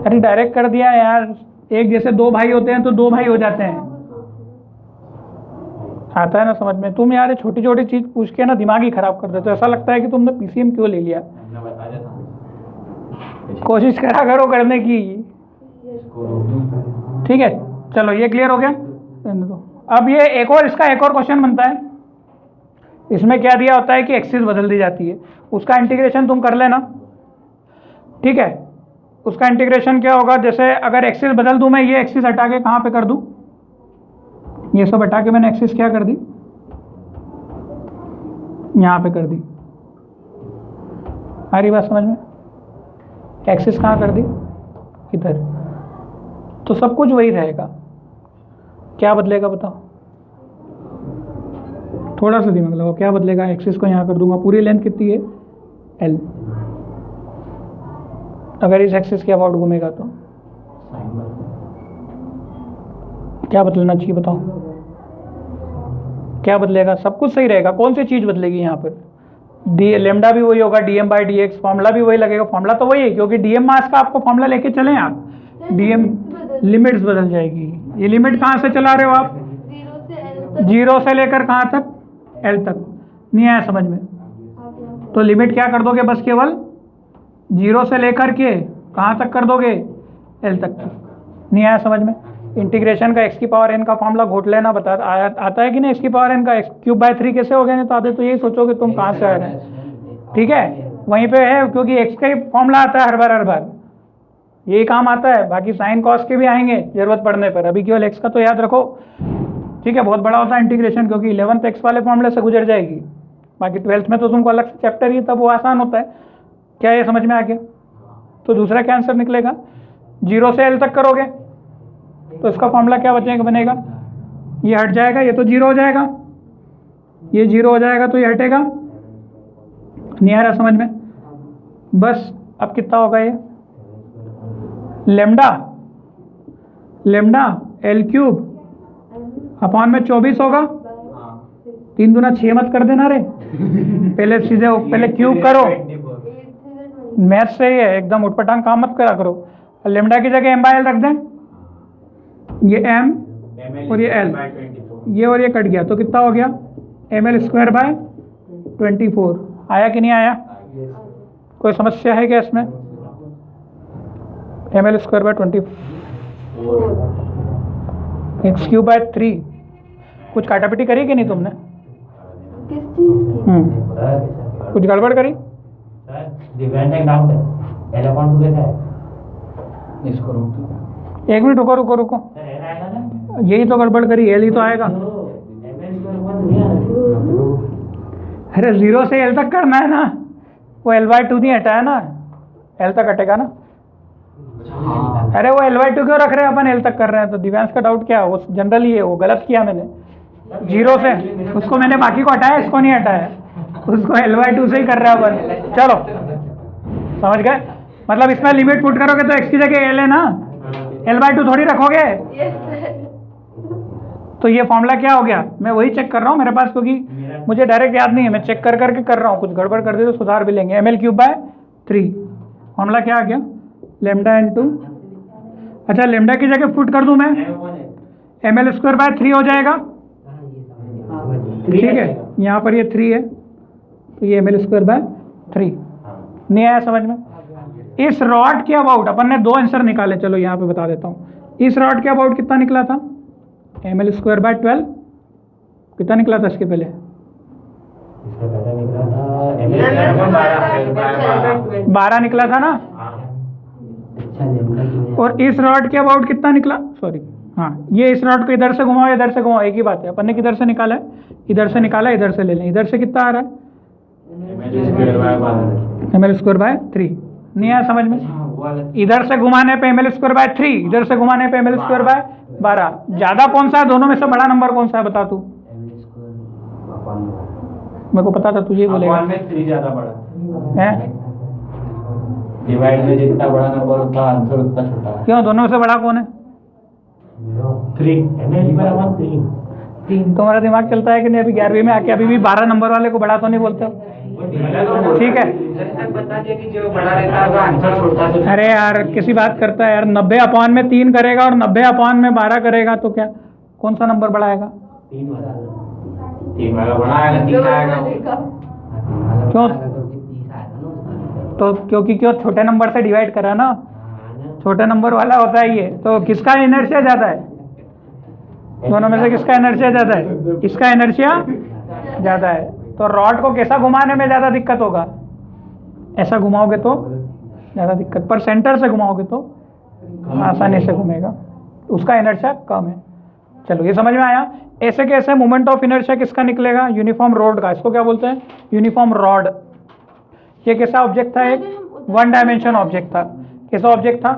अरे डायरेक्ट कर दिया यार, एक जैसे दो भाई होते हैं तो दो भाई हो जाते हैं। आता है ना समझ में? तुम यार छोटी छोटी चीज पूछ के ना दिमाग ही खराब कर देते हो, ऐसा लगता है कि तुमने पीसीएम क्यों ले लिया। कोशिश करा करो करने की। ठीक है, चलो ये क्लियर हो गया। अब ये इसका एक और क्वेश्चन बनता है। इसमें क्या दिया होता है कि एक्सिस बदल दी जाती है, उसका इंटीग्रेशन तुम कर लेना। ठीक है, उसका इंटीग्रेशन क्या होगा? जैसे अगर एक्सिस बदल दूं मैं, ये एक्सिस हटा के कहाँ पे कर दूं? ये सब हटा के मैंने एक्सिस क्या कर दी? यहाँ पे कर दी। आ रही बात समझ में? एक्सिस कहाँ कर दी? इधर। तो सब कुछ वही रहेगा, क्या बदलेगा बताओ? थोड़ा सा दिमाग लगाओ, क्या बदलेगा? एक्सिस को यहाँ कर दूंगा, पूरी लेंथ कितनी है? L। अगर इस एक्सिस के अबाउट घूमेगा तो क्या बदलना चाहिए बताओ? क्या बदलेगा? सब कुछ सही रहेगा, कौन सी चीज बदलेगी यहाँ पर? लेमडा भी वही होगा, dm/dx, फॉर्मूला भी वही लगेगा। फॉर्मूला तो वही है, क्योंकि डीएम मास का आपको फॉर्मूला लेके चले आप, डीएम लिमिट्स बदल जाएगी। ये लिमिट कहाँ से चला रहे हो आप? 0 से लेकर कहाँ तक? L तक। नहीं आया समझ में? तो लिमिट क्या कर दोगे? बस केवल 0 से लेकर के कहाँ तक कर दोगे? L तक। नहीं आया समझ में? इंटीग्रेशन का x⁴n का फॉर्मूला घोट लेना आता है कि नहीं? x⁴n का x³/3 कैसे हो गया? नहीं तो आते तो यही सोचोगे तुम कहाँ से आ रहे हैं। ठीक है, वहीं पे है, क्योंकि x का ही फॉर्मूला आता है हर बार यही काम आता है। बाकी साइन कॉस के भी आएंगे जरूरत पड़ने पर, अभी केवल x का तो याद रखो। ठीक है, बहुत बड़ा होता है इंटीग्रेशन, क्योंकि 11th x वाले फॉर्मूले से गुजर जाएगी। बाकी 12th में तो तुमको अलग से चैप्टर ही, तब वो आसान होता है। क्या ये समझ में आ गया? तो दूसरा क्या आंसर निकलेगा? 0 से L तक करोगे तो इसका फॉर्मूला क्या बनेगा? ये हट जाएगा, ये तो 0 हो जाएगा, ये 0 हो जाएगा, तो ये हटेगा। नहीं आ रहा समझ में? बस अब कितना होगा ये? लेमडा L³ अपॉन में 24 होगा। 3 दूना 6 मत कर देना रे, पहले क्यूब करो। मैथ से ही है, एकदम उठपटांग काम मत करा करो। लेमडा की जगह m/l रख दें, ये m और ये l, ये और ये कट गया, तो कितना हो गया? ml²/24। 24 आया कि नहीं आया? कोई समस्या है क्या इसमें? ml square by 24 x cube by 3 कुछ काटापिटी करी कि नहीं तुमने? किस चीज की? कुछ गड़बड़ करी? एक मिनट रुको यही तो गड़बड़ करी, एल ही तो आएगा। अरे 0 से एल तक करना है ना, वो L/2 नहीं हटाया ना, एल तक हटेगा ना। अरे वो L/2 क्यों रख रहे हैं अपन, एल तक कर रहे हैं। तो दिव्यांश का डाउट क्या है, वो जनरली है, वो गलत किया मैंने। 0 से उसको मैंने बाकी को हटाया, इसको नहीं हटाया, उसको L/2 से ही कर रहा है अपन। चलो समझ गए, मतलब इसमें लिमिट पुट करोगे तो x की जगह एल है ना, L/2 थोड़ी रखोगे। तो ये फॉर्मूला क्या हो गया, मैं वही चेक कर रहा हूँ मेरे पास, क्योंकि मुझे डायरेक्ट याद नहीं है, मैं चेक कर करके कर रहा हूँ। कुछ गड़बड़ कर दे तो सुधार भी लेंगे। ml/3 फॉर्मूला क्या आ गया, λ/2। अच्छा लैम्डा की जगह पुट कर दूं मैं, ml/3 हो जाएगा। ठीक है, यहाँ पर ये 3 है तो ये ml/3 नहीं आया समझ में। इस रॉड के अबाउट अपन ने 2 आंसर निकाले, चलो यहाँ पे बता देता हूँ। इस रॉड के अबाउट कितना निकला था, ml/12 कितना निकला था इसके पहले? 12 निकला था ना। और इस रॉड के अबाउट कितना निकला, सॉरी हाँ, ये इस रॉड को इधर से घुमाओ इधर से घुमाओ, एक ही बात है। अपन ने किधर से निकाला है, इधर से निकाला, इधर से ले लें। इधर से कितना आ रहा है, ml/3 नहीं आया समझ में। इधर से घुमाने पे ml/3, इधर से घुमाने पे ml/12। ज्यादा कौन सा है दोनों में से, बड़ा नंबर कौन सा है बता तू। मेरे को पता था तुझे ही बोलेगा। 3 ज्यादा बड़ा है, डिवाइड में जितना बड़ा नंबर उतना आंसर उतना छोटा है। क्यों, दोनों में से बड़ा कौन है? 3 ml/3। तुम्हारा दिमाग चलता है कि नहीं? अभी 11वीं में आके अभी भी 12 नंबर वाले को बड़ा तो नहीं बोलते हो? ठीक है, बता दिया कि जो बड़ा रहता है आंसर छोटा से। अरे यार किसी बात करता है यार, 90/3 करेगा और 90/12 करेगा तो क्या, कौन सा नंबर बड़ा आएगा? 3 वाला बड़ा आएगा, 3 आएगा। क्यों? तो क्यों छोटे नंबर से डिवाइड करा ना, छोटे नंबर वाला होता है ये। तो किसका इनर्शिया ज्यादा है, दोनों में से किसका इनर्शिया ज्यादा है? इसका इनर्शिया ज्यादा है। तो रॉड को कैसा घुमाने में ज्यादा दिक्कत होगा, ऐसा घुमाओगे तो ज्यादा दिक्कत, पर सेंटर से घुमाओगे तो आसानी से घूमेगा, उसका इनर्शिया कम है। चलो ये समझ में आया। ऐसे कैसे मोमेंट ऑफ इनर्शिया किसका निकलेगा, यूनिफॉर्म रोड का। इसको क्या बोलते हैं, यूनिफॉर्म रॉड। ये कैसा ऑब्जेक्ट था, एक 1 डायमेंशन ऑब्जेक्ट था। कैसा ऑब्जेक्ट था,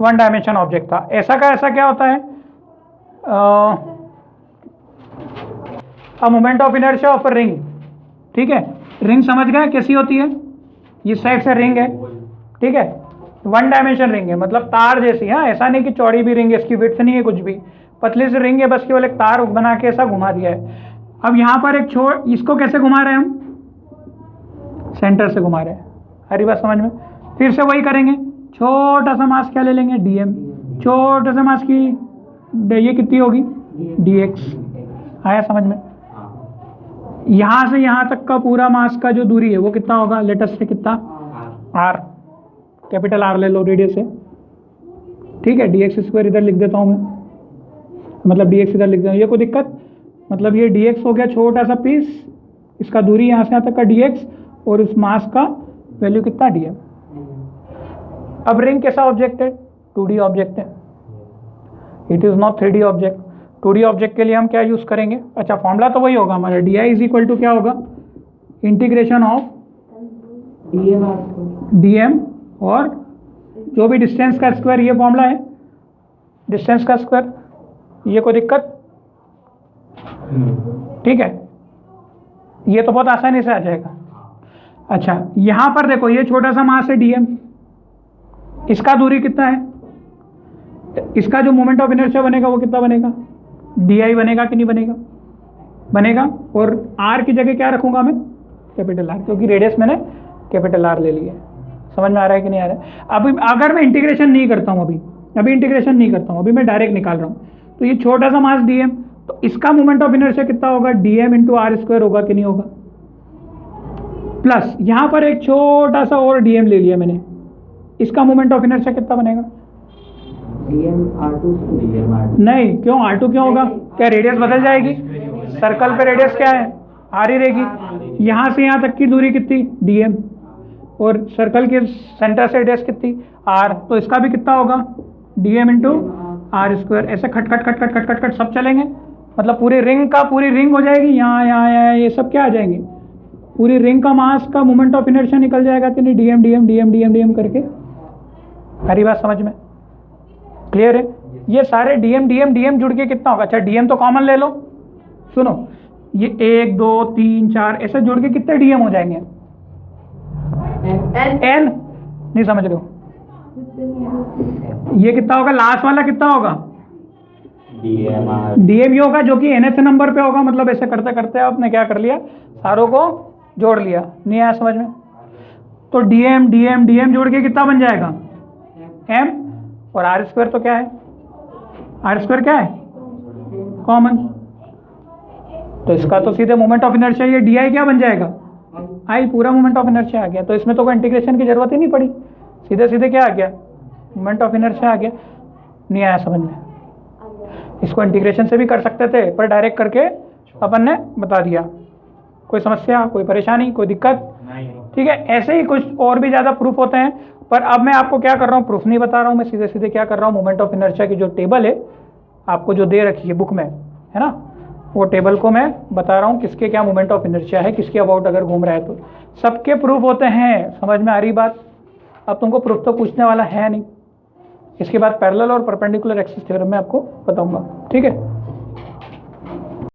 1 डायमेंशन ऑब्जेक्ट था। ऐसा का ऐसा क्या होता है, moment of inertia of ring. ठीक है, रिंग समझ गए कैसी होती है, इस साइड से रिंग है, ठीक है, 1 डायमेंशन रिंग है, मतलब तार जैसी। हाँ, ऐसा नहीं कि चौड़ी भी रिंग है, इसकी विड्थ नहीं है कुछ भी, पतली सी रिंग है, बस केवल एक तार बना के ऐसा घुमा दिया है। अब यहाँ पर एक इसको कैसे घुमा रहे हैं हम, सेंटर से घुमा रहे हैं। हरी बात समझ में। फिर से वही करेंगे, छोटा सा मास क्या ले लेंगे, dm। छोटे से मास की ये कितनी होगी, dx। आया समझ में। यहाँ से यहाँ तक का पूरा मास का जो दूरी है वो कितना होगा, लेटस से कितना, r, कैपिटल R ले लो रेडियस से। ठीक है, dx² इधर लिख देता हूँ मैं, मतलब dx इधर लिख देता हूँ, ये कोई दिक्कत, मतलब ये dx हो गया छोटा सा पीस, इसका दूरी यहाँ से यहाँ तक का dx, और उस मास का वैल्यू कितना, dm। अब रिंग कैसा ऑब्जेक्ट है, 2D ऑब्जेक्ट है, it is not 3D object. 2D object के लिए हम क्या यूज करेंगे, अच्छा फॉर्मूला तो वही होगा हमारा, di इज इक्वल टू क्या होगा, इंटीग्रेशन ऑफ dm और जो भी डिस्टेंस का स्क्वायर, ये फॉर्मूला है डिस्टेंस का स्क्वायर, ये कोई दिक्कत। ठीक है, ये तो बहुत आसानी से आ जाएगा। अच्छा यहाँ पर देखो, ये छोटा सा मास है dm, इसका दूरी कितना है, इसका जो मोमेंट ऑफ इनर्शिया बनेगा वो कितना बनेगा, di बनेगा कि नहीं बनेगा, बनेगा। और r की जगह क्या रखूंगा मैं, कैपिटल R, क्योंकि रेडियस मैंने कैपिटल R ले लिया है। समझ में आ रहा है कि नहीं आ रहा है। अभी अगर मैं इंटीग्रेशन नहीं करता हूँ, अभी इंटीग्रेशन नहीं करता हूँ, अभी मैं डायरेक्ट निकाल रहा हूँ, तो ये छोटा सा मास dm, तो इसका मोमेंट ऑफ इनर्शिया कितना होगा, dm × r² होगा कि नहीं होगा, प्लस यहाँ पर एक छोटा सा और डीएम ले लिया मैंने, इसका मोमेंट ऑफ इनर्शिया कितना बनेगा? नहीं, क्यों R2 क्यों होगा? क्या रेडियस बदल जाएगी? सर्कल पे रेडियस क्या है? R ही रहेगी। यहाँ से यहाँ तक की दूरी कितनी? dm, और सर्कल के सेंटर से रेडियस कितनी? r, तो इसका भी कितना होगा? dm into R square. ऐसे खट खट खट खट खट खट खट सब चलेंगे, मतलब पूरी रिंग हो जाएगी। यहाँ यहाँ यहाँ ये सब क्या आ जाएंगे? पूरी रिंग का मास का मोमेंट ऑफ इनर्शिया निकल जाएगा कि नहीं? dm dm dm dm dm करके। हरी बात समझ में क्लियर है? ये सारे dm dm dm जुड़ के कितना होगा? अच्छा dm तो कॉमन ले लो, सुनो, ये 1 2 3 4 ऐसे जुड़ के कितने dm हो जाएंगे? n नहीं समझ रहे हो? ये कितना होगा? लास्ट वाला कितना होगा? dm ही होगा, जो कि nth नंबर पे होगा। मतलब ऐसे करते करते आपने क्या कर लिया? सारों को जोड़ लिया। नहीं आया समझ में? तो dm dm dm जोड़ के कितना बन जाएगा? m, और आर स्क्वायर तो क्या है? आर स्क्वायर क्या है? कॉमन। तो इसका तो सीधे मोमेंट ऑफ इनर्शिया, ये डी क्या बन जाएगा? आई, पूरा मोमेंट ऑफ इनर्शिया आ गया। तो इसमें तो कोई इंटीग्रेशन की जरूरत ही नहीं पड़ी, सीधे सीधे क्या आ गया? मोमेंट ऑफ इनर्शिया आ गया। नहीं आया समझ में? इसको इंटीग्रेशन से भी कर सकते थे, पर डायरेक्ट करके अपन ने बता दिया। कोई समस्या, कोई परेशानी, कोई दिक्कत? ठीक है, ऐसे ही कुछ और भी ज़्यादा प्रूफ होते हैं, पर अब मैं आपको क्या कर रहा हूँ, प्रूफ नहीं बता रहा हूँ, मैं सीधे सीधे क्या कर रहा हूँ, मोमेंट ऑफ इनर्शिया की जो टेबल है आपको जो दे रखी है बुक में, है ना, वो टेबल को मैं बता रहा हूँ किसके क्या मोमेंट ऑफ इनर्शिया है, किसके अबाउट अगर घूम रहा है तो सबके प्रूफ होते हैं। समझ में आ रही बात? अब तुमको प्रूफ तो पूछने वाला है नहीं, इसके बाद पैरेलल और परपेंडिकुलर एक्सिस थ्योरम में आपको बताऊंगा। ठीक है।